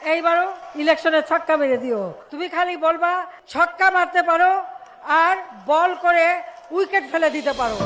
এইবারও ইলেকশনে ছক্কা মেরে দিও। তুমি খালি বলবা ছক্কা মারতে পারো আর বল করে উইকেট ফেলে দিতে পারো।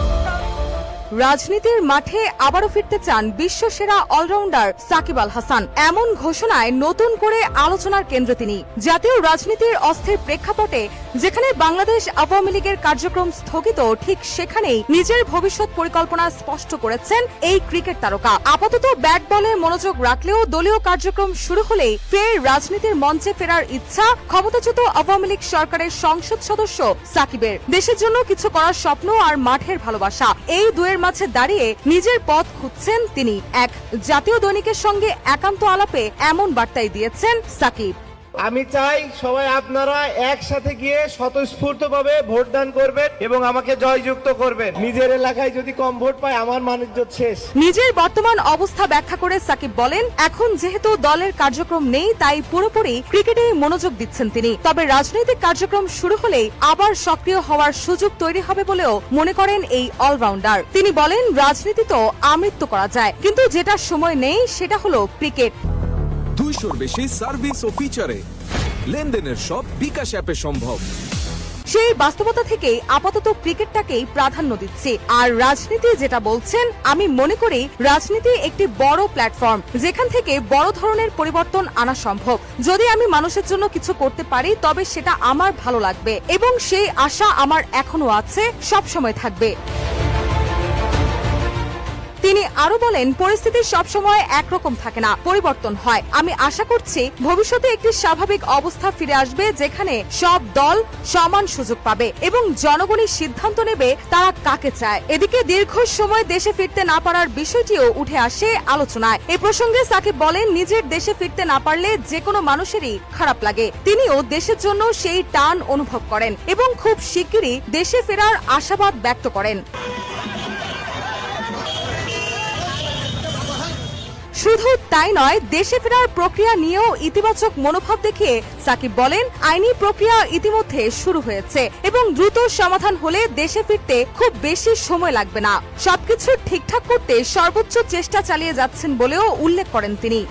রাজনীতির মাঠে আবারও ফিরতে চান বিশ্বসেরা অলরাউন্ডার সাকিব আল হাসান। এমন ঘোষণায় নতুন করে আলোচনার কেন্দ্রে তিনি। জাতীয় রাজনীতির অস্থির প্রেক্ষাপটে যেখানে বাংলাদেশ আওয়ামী লীগের কার্যক্রম স্থগিত, ঠিক সেখানেই নিজের ভবিষ্যৎ পরিকল্পনা স্পষ্ট করেছেন এই ক্রিকেট তারকা। আপাতত ব্যাট বলে মনোযোগ রাখলেও দলীয় কার্যক্রম শুরু হলেই ফের রাজনীতির মঞ্চে ফেরার ইচ্ছা ক্ষমতাচ্যুত আওয়ামী লীগ সরকারের সংসদ সদস্য সাকিবের। দেশের জন্য কিছু করার স্বপ্ন আর মাঠের ভালোবাসা, এই দুয়ের মাঝে দাঁড়িয়ে নিজের পথ খুঁজছেন তিনি। এক জাতীয় দৈনিকের সঙ্গে একান্ত আলাপে এমন বার্তাই দিয়েছেন সাকিব। আমি চাই সবাই আপনারা একসাথে গিয়ে স্বতঃস্ফূর্তভাবে ভোটদান করবেন এবং আমাকে জয়যুক্ত করবেন। নিজের এলাকায় যদি কম ভোট পায় আমার মানিজ্য শেষ। নিজের বর্তমান অবস্থা ব্যাখ্যা করে সাকিব বলেন, এখন যেহেতু দলের কার্যক্রম নেই তাই পুরোপুরি ক্রিকেটে মনোযোগ দিচ্ছেন তিনি। তবে রাজনৈতিক কার্যক্রম শুরু হলেই আবার সক্রিয় হওয়ার সুযোগ তৈরি হবে বলেও মনে করেন এই অলরাউন্ডার। তিনি বলেন, রাজনীতি তো আমৃত্যু করা যায়, কিন্তু যেটা সময় নেই সেটা হলো ক্রিকেট। 200-র বেশি সার্ভিস ও ফিচারে লেনদেনের সব বিকাশ অ্যাপে সম্ভব। সেই বাস্তবতা থেকে আপাতত ক্রিকেটটাকেই প্রাধান্য দিচ্ছে। আর রাজনীতি যেটা বলছেন, আমি মনে করি রাজনীতি একটি বড় প্ল্যাটফর্ম যেখান থেকে বড় ধরনের পরিবর্তন আনা সম্ভব। যদি আমি মানুষের জন্য কিছু করতে পারি তবে সেটা আমার ভালো লাগবে এবং সেই আশা আমার এখনো আছে, সব সময় থাকবে। তিনি আরো বলেন, পরিস্থিতি সবসময় একরকম থাকে না, পরিবর্তন হয়। আমি আশা করছি ভবিষ্যতে একটি স্বাভাবিক অবস্থা ফিরে আসবে যেখানে সব দল সমান সুযোগ পাবে এবং জনগণই সিদ্ধান্ত নেবে তারা কাকে চায়। এদিকে দীর্ঘ সময় দেশে ফিরতে না পারার বিষয়টিও উঠে আসে আলোচনায়। এ প্রসঙ্গে সাকিব বলেন, নিজের দেশে ফিরতে না পারলে যে কোনো মানুষেরই খারাপ লাগে। তিনিও দেশের জন্য সেই টান অনুভব করেন এবং খুব শিগগিরই দেশে ফেরার আশাবাদ ব্যক্ত করেন। শুধু তাই নয়, দেশে ফেরার প্রক্রিয়া নিয়েও ইতিবাচক মনোভাব দেখিয়ে সাকিব বলেন, আইনি প্রক্রিয়া ইতিমধ্যে শুরু হয়েছে এবং দ্রুত সমাধান হলে দেশে ফিরতে খুব বেশি সময় লাগবে না। সবকিছু ঠিকঠাক করতে সর্বোচ্চ চেষ্টা চালিয়ে যাচ্ছেন বলেও উল্লেখ করেন তিনি।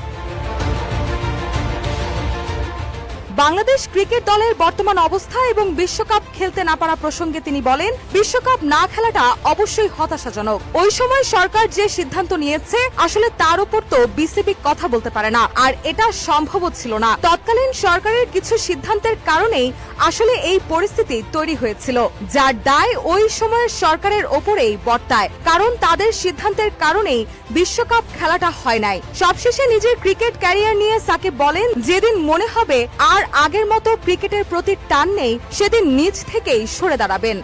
বাংলাদেশ ক্রিকেট দলের বর্তমান অবস্থা এবং বিশ্বকাপ খেলতে না পারা প্রসঙ্গে তিনি বলেন, বিশ্বকাপ না খেলাটা অবশ্যই হতাশাজনক। ওই সময় সরকার যে সিদ্ধান্ত নিয়েছে আসলে তার উপর তো বিসিবি কথা বলতে পারে না, আর এটা সম্ভবও ছিল না। তৎকালীন সরকারের কিছু সিদ্ধান্তের কারণেই আসলে এই পরিস্থিতি তৈরি হয়েছিল, যার দায় ওই সময়ের সরকারের ওপরেই বর্তায়, কারণ তাদের সিদ্ধান্তের কারণেই বিশ্বকাপ খেলাটা হয় নাই। সবশেষে নিজের ক্রিকেট ক্যারিয়ার নিয়ে সাকিব বলেন, যেদিন মনে হবে আর আগের মতো ক্রিকেটের প্রতি টান নেই সেদিন নিজ থেকেই সরে দাঁড়াবেন।